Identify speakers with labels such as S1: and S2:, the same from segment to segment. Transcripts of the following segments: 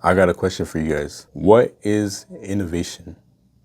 S1: I got a question for you guys. What is innovation?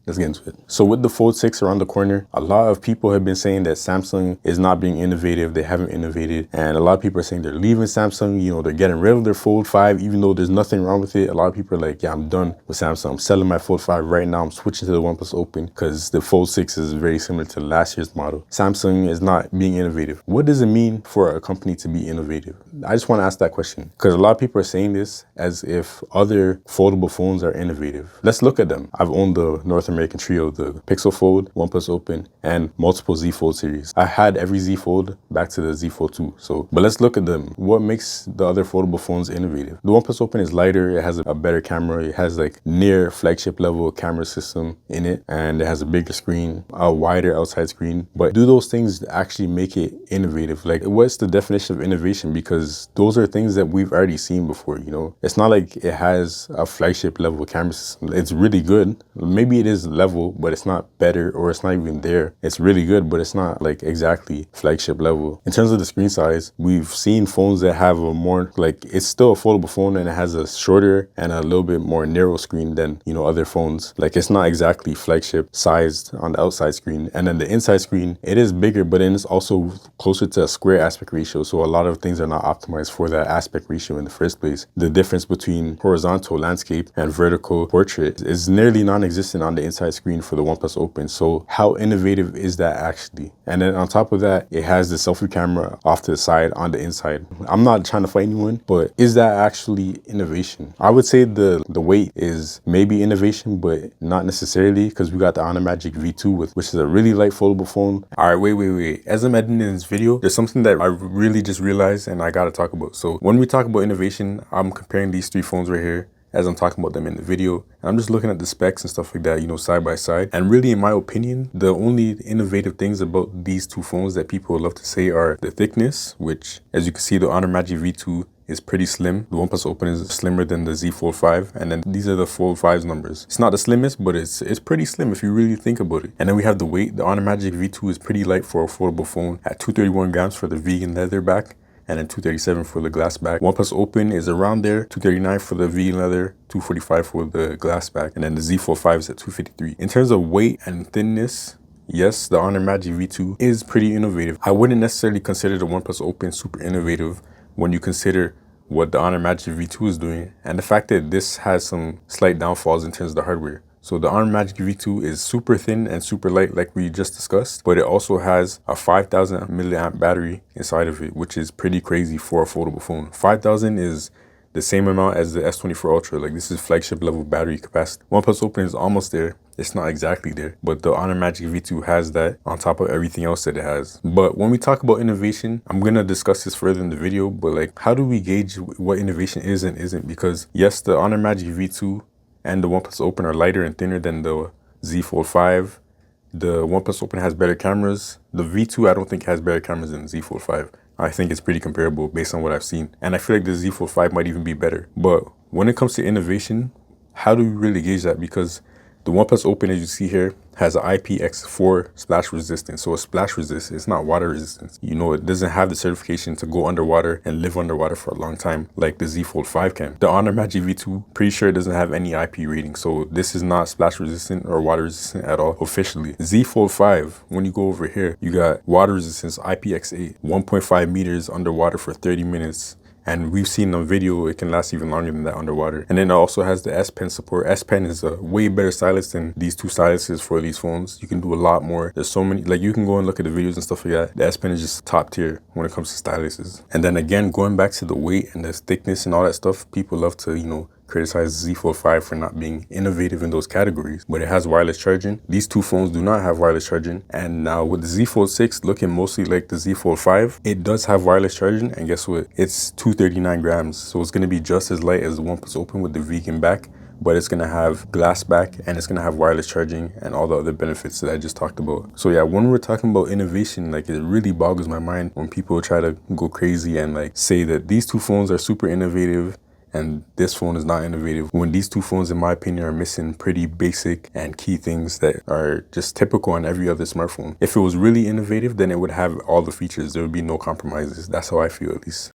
S1: Let's get into it. So with the Fold 6 around the corner, a lot of people have been saying that Samsung is not being innovative. They haven't innovated. And a lot of people are saying they're leaving Samsung. You know, they're getting rid of their Fold 5, even though there's nothing wrong with it. A lot of people are like, yeah, I'm done with Samsung. I'm selling my Fold 5 right now. I'm switching to the OnePlus Open because the Fold 6 is very similar to last year's model. Samsung is not being innovative. What does it mean for a company to be innovative? I just want to ask that question because a lot of people are saying this as if other foldable phones are innovative. Let's look at them. I've owned the North American trio, the Pixel Fold, OnePlus Open, and multiple Z Fold series. I had every Z Fold back to the Z Fold 2. But let's look at them. What makes the other foldable phones innovative? The OnePlus Open is lighter. It has a better camera. It has like near flagship level camera system in it, and it has a bigger screen, a wider outside screen. But do those things actually make it innovative? Like, what's the definition of innovation? Because those are things that we've already seen before, you know? It's not like it has a flagship level camera system. It's really good. Maybe it is level, but it's not better, or it's not even there. It's really good, but it's not like exactly flagship level. In terms of the screen size, we've seen phones that have a more, like, it's still a foldable phone and it has a shorter and a little bit more narrow screen than, you know, other phones. Like, it's not exactly flagship sized on the outside screen. And then the inside screen, it is bigger, but then it's also closer to a square aspect ratio. So a lot of things are not optimized for that aspect ratio in the first place. The difference between horizontal landscape and vertical portrait is nearly non-existent on the inside screen for the OnePlus Open. So how innovative is that actually? And then on top of that, it has the selfie camera off to the side on the inside. I'm not trying to fight anyone, but is that actually innovation? I would say the weight is maybe innovation, but not necessarily, because we got the Honor Magic V2, which is a really light foldable phone. All right, wait. As I'm editing this video, there's something that I really just realized and I gotta talk about. So when we talk about innovation, I'm comparing these three phones right here as I'm talking about them in the video. And I'm just looking at the specs and stuff like that, you know, side by side. And really, in my opinion, the only innovative things about these two phones that people love to say are the thickness, which, as you can see, the Honor Magic V2 is pretty slim. The OnePlus Open is slimmer than the Z Fold 5. And then these are the Fold 5's numbers. It's not the slimmest, but it's pretty slim if you really think about it. And then we have the weight. The Honor Magic V2 is pretty light for a foldable phone at 231 grams for the vegan leather back, and then 237 for the glass back. OnePlus Open is around there, 239 for the vegan leather, 245 for the glass back, and then the Z Fold 5 is at 253. In terms of weight and thinness, yes, the Honor Magic V2 is pretty innovative. I wouldn't necessarily consider the OnePlus Open super innovative when you consider what the Honor Magic V2 is doing, and the fact that this has some slight downfalls in terms of the hardware. So the Honor Magic V2 is super thin and super light like we just discussed, but it also has a 5,000 milliamp battery inside of it, which is pretty crazy for a foldable phone. 5,000 is the same amount as the S24 Ultra. Like, this is flagship level battery capacity. OnePlus Open is almost there. It's not exactly there, but the Honor Magic V2 has that on top of everything else that it has. But when we talk about innovation, I'm gonna discuss this further in the video, but like, how do we gauge what innovation is and isn't? Because yes, the Honor Magic V2 and the OnePlus Open are lighter and thinner than the Z Fold 5. The OnePlus Open has better cameras. The V2, I don't think has better cameras than the Z Fold 5. I think it's pretty comparable based on what I've seen. And I feel like the Z Fold 5 might even be better. But when it comes to innovation, how do we really gauge that? Because the OnePlus Open, as you see here, has an IPX4 splash resistance. So a splash resistant, it's not water resistance. You know, it doesn't have the certification to go underwater and live underwater for a long time like the Z Fold 5 can. The Honor Magic V2, pretty sure it doesn't have any IP rating. So this is not splash resistant or water resistant at all officially. Z Fold 5, when you go over here, you got water resistance IPX8, 1.5 meters underwater for 30 minutes. And we've seen on video, it can last even longer than that underwater. And then it also has the S Pen support. S Pen is a way better stylus than these two styluses for these phones. You can do a lot more. There's so many, like, you can go and look at the videos and stuff like that. The S Pen is just top tier when it comes to styluses. And then again, going back to the weight and the thickness and all that stuff, people love to, you know, criticize Z Fold 5 for not being innovative in those categories, but it has wireless charging. These two phones do not have wireless charging. And now with the Z Fold 6 looking mostly like the Z Fold 5, it does have wireless charging, and guess what? It's 239 grams. So it's gonna be just as light as the OnePlus Open with the vegan back, but it's gonna have glass back and it's gonna have wireless charging and all the other benefits that I just talked about. So yeah, when we're talking about innovation, like, it really boggles my mind when people try to go crazy and like say that these two phones are super innovative and this phone is not innovative, when these two phones, in my opinion, are missing pretty basic and key things that are just typical on every other smartphone. If it was really innovative, then it would have all the features. There would be no compromises. That's how I feel, at least.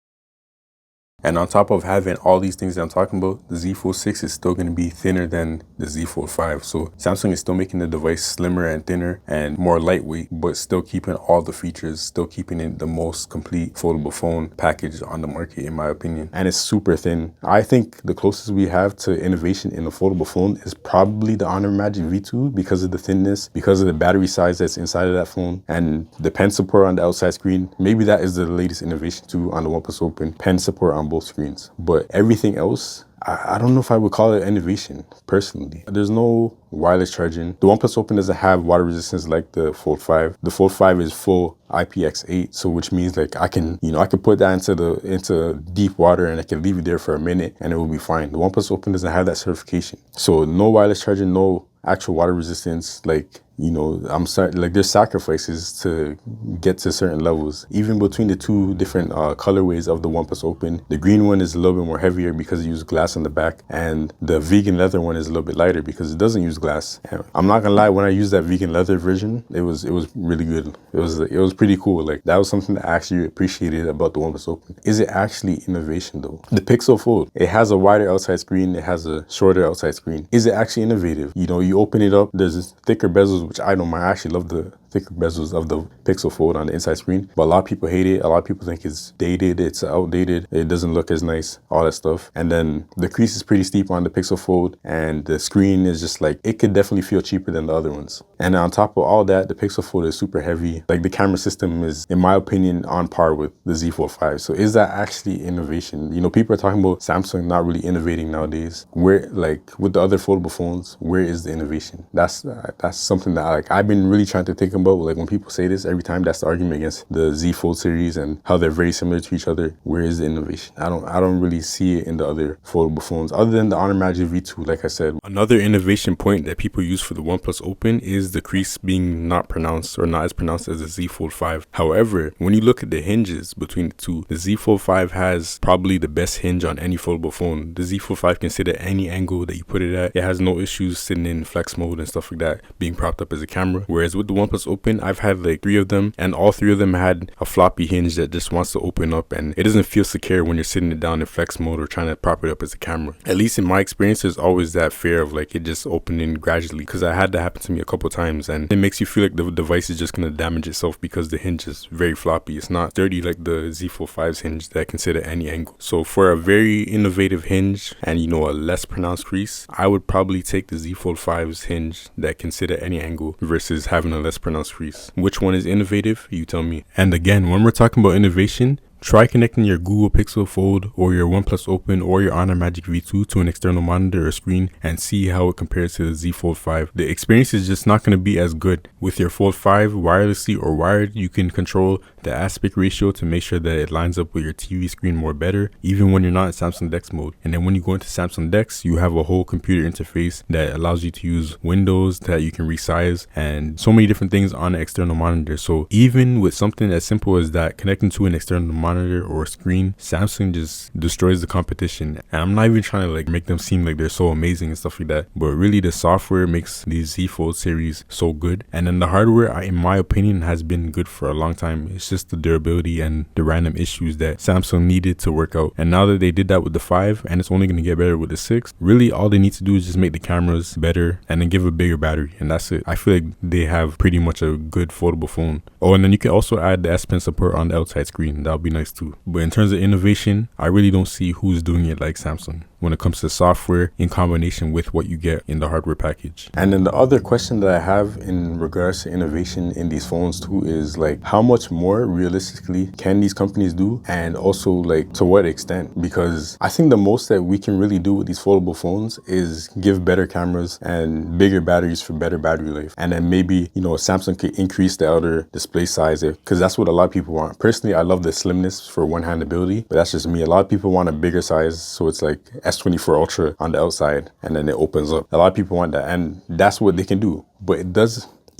S1: And on top of having all these things that I'm talking about, the Z Fold 6 is still going to be thinner than the Z Fold 5. So Samsung is still making the device slimmer and thinner and more lightweight, but still keeping all the features, still keeping it the most complete foldable phone package on the market, in my opinion. And it's super thin. I think the closest we have to innovation in a foldable phone is probably the Honor Magic V2 because of the thinness, because of the battery size that's inside of that phone, and the pen support on the outside screen. Maybe that is the latest innovation too on the OnePlus Open, pen support on both screens. But everything else, I don't know if I would call it innovation, personally. There's no wireless charging. The OnePlus Open doesn't have water resistance like the Fold 5. The Fold 5 is full IPX8, so which means like I can put that into deep water and I can leave it there for a minute and it will be fine. The OnePlus Open doesn't have that certification. So no wireless charging, no actual water resistance. Like, I'm sorry, like there's sacrifices to get to certain levels. Even between the two different colorways of the OnePlus Open, the green one is a little bit more heavier because it uses glass on the back, and the vegan leather one is a little bit lighter because it doesn't use glass. And I'm not gonna lie, when I used that vegan leather version, it was really good. It was pretty cool. Like that was something that I actually appreciated about the OnePlus Open. Is it actually innovation though? The Pixel Fold, it has a wider outside screen, it has a shorter outside screen. Is it actually innovative? You open it up, there's thicker bezels, which I don't mind. I actually love the thicker bezels of the Pixel Fold on the inside screen, but a lot of people hate it. A lot of people think it's dated, it's outdated, it doesn't look as nice, all that stuff. And then the crease is pretty steep on the Pixel Fold, and the screen is just like, it could definitely feel cheaper than the other ones. And on top of all that, the Pixel Fold is super heavy. Like the camera system is, in my opinion, on par with the Z Fold 5. So is that actually innovation? People are talking about Samsung not really innovating nowadays. Where, like with the other foldable phones, where is the innovation? That's something that I've been really trying to think about. Like when people say this, every time that's the argument against the Z Fold series and how they're very similar to each other. Where is the innovation? I don't really see it in the other foldable phones other than the Honor Magic V2, like I said. Another innovation point that people use for the OnePlus Open is the crease being not pronounced or not as pronounced as the Z Fold 5. However, when you look at the hinges between the two, the Z Fold 5 has probably the best hinge on any foldable phone. The Z Fold 5 can sit at any angle that you put it at. It has no issues sitting in flex mode and stuff like that, being propped up as a camera. Whereas with the OnePlus Open, I've had like 3 of them, and all 3 of them had a floppy hinge that just wants to open up, and it doesn't feel secure when you're sitting it down in flex mode or trying to prop it up as a camera. At least in my experience, there's always that fear of like it just opening gradually, because I had that happen to me a couple times, and it makes you feel like the device is just going to damage itself because the hinge is very floppy. It's not sturdy like the Z Fold 5's hinge that can sit at any angle. So for a very innovative hinge and a less pronounced crease, I would probably take the Z Fold 5's hinge that can sit at any angle versus having a less pronounced crease. Which one is innovative? You tell me. And again, when we're talking about innovation, try connecting your Google Pixel Fold or your OnePlus Open or your Honor Magic V2 to an external monitor or screen and see how it compares to the Z Fold 5. The experience is just not going to be as good. With your Fold 5 wirelessly or wired, you can control the aspect ratio to make sure that it lines up with your TV screen more better, even when you're not in Samsung DeX mode. And then when you go into Samsung DeX, you have a whole computer interface that allows you to use windows that you can resize and so many different things on an external monitor. So even with something as simple as that, connecting to an external monitor or a screen, Samsung just destroys the competition. And I'm not even trying to like make them seem like they're so amazing and stuff like that, but really the software makes the Z Fold series so good. And then the hardware, in my opinion, has been good for a long time. It's just the durability and the random issues that Samsung needed to work out. And now that they did that with the 5, and it's only going to get better with the 6, really all they need to do is just make the cameras better and then give a bigger battery, and that's it. I feel like they have pretty much a good foldable phone. Oh, and then you can also add the S Pen support on the outside screen. That would be nice too. But in terms of innovation, I really don't see who's doing it like Samsung when it comes to software in combination with what you get in the hardware package. And then the other question that I have in regards to innovation in these phones too is like, how much more realistically can these companies do, and also like to what extent? Because I think the most that we can really do with these foldable phones is give better cameras and bigger batteries for better battery life. And then maybe, Samsung could increase the outer display size, because that's what a lot of people want. Personally, I love the slimness for one-handability, but that's just me. A lot of people want a bigger size, so it's like S24 Ultra on the outside and then it opens up. A lot of people want that, and that's what they can do. But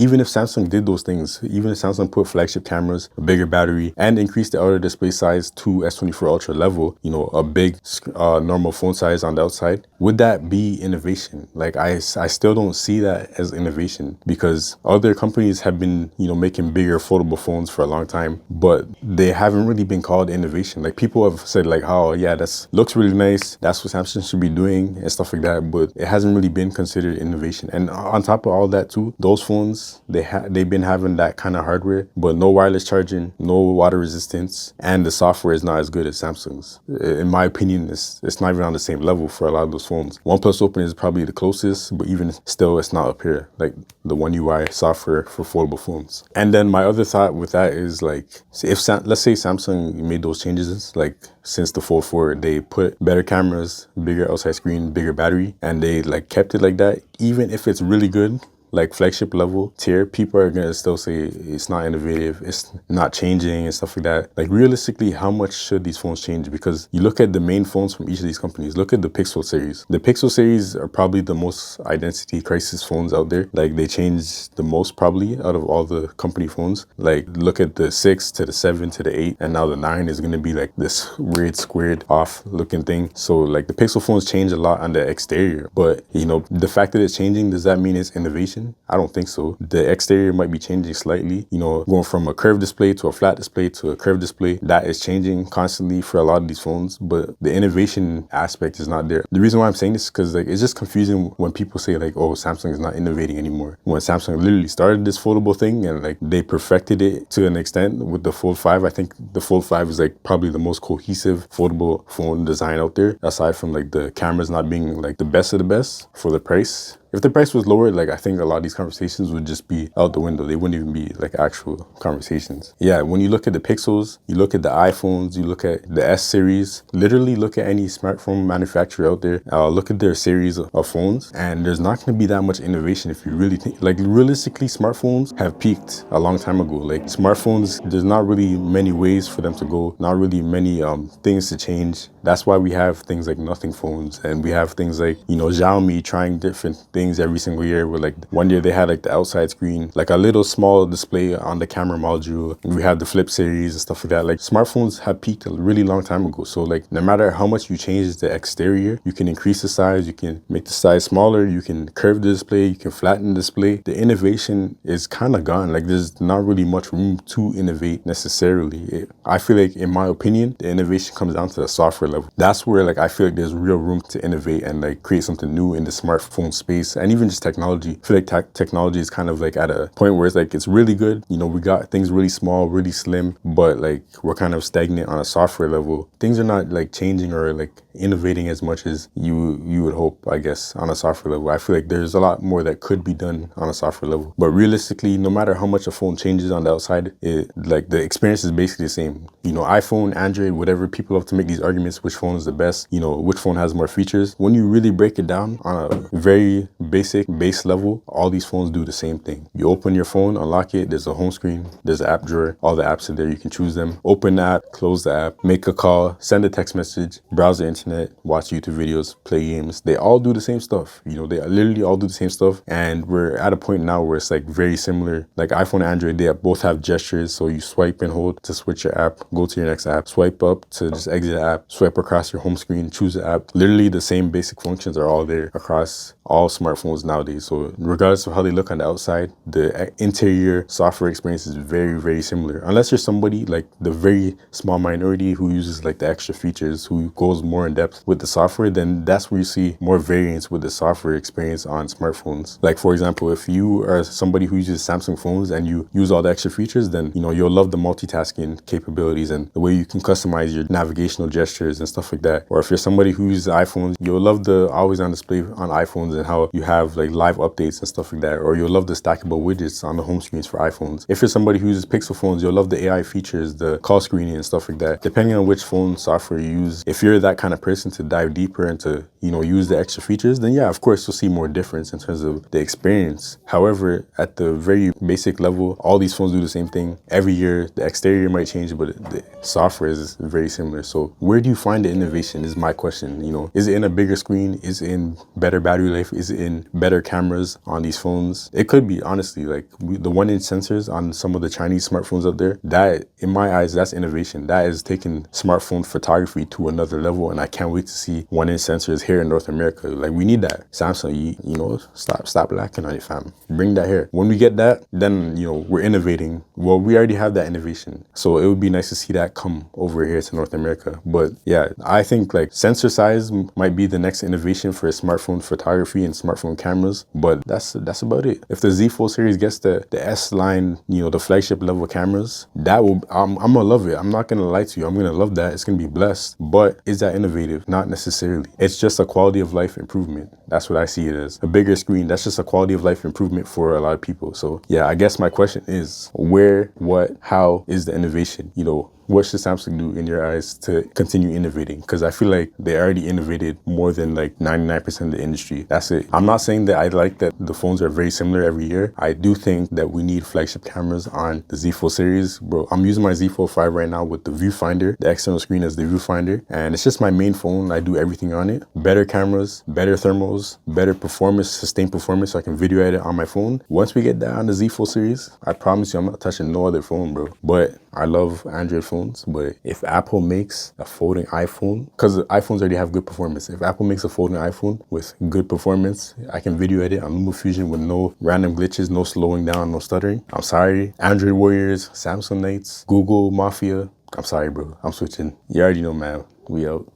S1: even if Samsung did those things, even if Samsung put flagship cameras, a bigger battery, and increased the outer display size to S24 Ultra level, you know, a big normal phone size on the outside, would that be innovation? Like I still don't see that as innovation, because other companies have been, you know, making bigger foldable phones for a long time, but they haven't really been called innovation. Like people have said like, oh yeah, that's looks really nice, that's what Samsung should be doing and stuff like that, but it hasn't really been considered innovation. And on top of all that too, those phones, they've been having that kind of hardware, but no wireless charging, no water resistance, and the software is not as good as Samsung's. In my opinion, it's not even on the same level for a lot of those phones. OnePlus Open is probably the closest, but even still, it's not up here, like the One UI software for foldable phones. And then my other thought with that is like, if let's say Samsung made those changes, like since the Fold 4, they put better cameras, bigger outside screen, bigger battery, and they like kept it like that, even if it's really good, like flagship level tier, people are gonna still say it's not innovative, it's not changing and stuff like that. Like realistically, how much should these phones change? Because you look at the main phones from each of these companies, look at the Pixel series. The Pixel series are probably the most identity crisis phones out there. Like they changed the most probably out of all the company phones. Like look at the 6 to the 7 to the 8, and now the 9 is gonna be like this weird squared off looking thing. So like the Pixel phones change a lot on the exterior, but you know, the fact that it's changing, does that mean it's innovation? I don't think so. The exterior might be changing slightly, you know, going from a curved display to a flat display to a curved display. That is changing constantly for a lot of these phones, but the innovation aspect is not there. The reason why I'm saying this is because like it's just confusing when people say like, oh, Samsung is not innovating anymore. When Samsung literally started this foldable thing and like they perfected it to an extent with the Fold 5. I think the Fold 5 is like probably the most cohesive foldable phone design out there, aside from like the cameras not being like the best of the best for the price. If the price was lower, like I think a lot of these conversations would just be out the window. They wouldn't even be like actual conversations. Yeah, when you look at the Pixels, you look at the iPhones, you look at the S series, literally look at any smartphone manufacturer out there, look at their series of phones, and there's not going to be that much innovation if you really think, like realistically, smartphones have peaked a long time ago. Like smartphones, there's not really many ways for them to go, not really many things to change. That's why we have things like nothing phones, and we have things like, you know, Xiaomi trying different things every single year, where like one year they had like the outside screen, like a little small display on the camera module. We have the flip series and stuff like that. Like smartphones have peaked a really long time ago. So like no matter how much you change the exterior, you can increase the size, you can make the size smaller, you can curve the display, you can flatten the display. The innovation is kind of gone. Like there's not really much room to innovate necessarily. I feel like, in my opinion, the innovation comes down to the software level. That's where like I feel like there's real room to innovate and like create something new in the smartphone space, and even just technology. I feel like technology is kind of like at a point where it's like it's really good. You know, we got things really small, really slim, but like we're kind of stagnant on a software level. Things are not like changing or like innovating as much as you would hope, I guess, on a software level. I feel like there's a lot more that could be done on a software level. But realistically, no matter how much a phone changes on the outside, like the experience is basically the same. You know, iPhone, Android, whatever, people love to make these arguments, which phone is the best, you know, which phone has more features. When you really break it down on a very basic base level, all these phones do the same thing. You open your phone, unlock it, there's a home screen, there's an app drawer, all the apps are there, you can choose them. Open the app, close the app, make a call, send a text message, browse the internet, watch YouTube videos, play games. They all do the same stuff. You know, they literally all do the same stuff. And we're at a point now where it's like very similar. Like iPhone and Android, they both have gestures. So you swipe and hold to switch your app, go to your next app, swipe up to just exit the app, swipe across your home screen, choose the app. Literally the same basic functions are all there across all smartphones nowadays. So regardless of how they look on the outside, the interior software experience is very, very similar. Unless you're somebody like the very small minority who uses like the extra features, who goes more in depth with the software, then that's where you see more variance with the software experience on smartphones. Like for example, if you are somebody who uses Samsung phones and you use all the extra features, then you know you'll love the multitasking capabilities and the way you can customize your navigational gestures and stuff like that. Or if you're somebody who uses iPhones, you'll love the always on display on iPhones and how you have like live updates and stuff like that. Or you'll love the stackable widgets on the home screens for iPhones. If you're somebody who uses Pixel phones, you'll love the AI features, the call screening and stuff like that. Depending on which phone software you use, if you're that kind of person to dive deeper and to, you know, use the extra features, then yeah, of course you'll see more difference in terms of the experience. However, at the very basic level, all these phones do the same thing. Every year, the exterior might change, but the software is very similar. So where do you find the innovation is my question. You know, is it in a bigger screen? Is it in better battery life? Is it in better cameras on these phones. It could be, honestly, like the 1-inch sensors on some of the Chinese smartphones out there, that, in my eyes, that's innovation. That is taking smartphone photography to another level, and I can't wait to see 1-inch sensors here in North America. Like, we need that. Samsung, you know, stop lacking on it, fam. Bring that here. When we get that, then, you know, we're innovating. Well, we already have that innovation, so it would be nice to see that come over here to North America. But yeah, I think like sensor size might be the next innovation for smartphone photography and smartphone cameras, but that's about it. If the Z Fold series gets the S line, you know, the flagship level cameras, that will, I'm gonna love it. I'm not gonna lie to you, I'm gonna love that. It's gonna be blessed. But is that innovative? Not necessarily. It's just a quality of life improvement. That's what I see it as. A bigger screen, that's just a quality of life improvement for a lot of people. So yeah, I guess my question is, where, what, how is the innovation? You know, what should Samsung do in your eyes to continue innovating? Because I feel like they already innovated more than like 99% of the industry. That's it. I'm not saying that I like that the phones are very similar every year. I do think that we need flagship cameras on the Z Fold series. Bro, I'm using my Z Fold 5 right now with the viewfinder. The external screen is the viewfinder, and it's just my main phone. I do everything on it. Better cameras, better thermals, better performance, sustained performance, so I can video edit on my phone. Once we get that on the Z Fold series, I promise you I'm not touching no other phone, bro. But I love Android phones, but if Apple makes a folding iPhone, because iPhones already have good performance, if Apple makes a folding iPhone with good performance, I can video edit on LumaFusion with no random glitches, no slowing down, no stuttering. I'm sorry, Android warriors, Samsung Knights, Google Mafia, I'm sorry, bro. I'm switching. You already know, man. We out.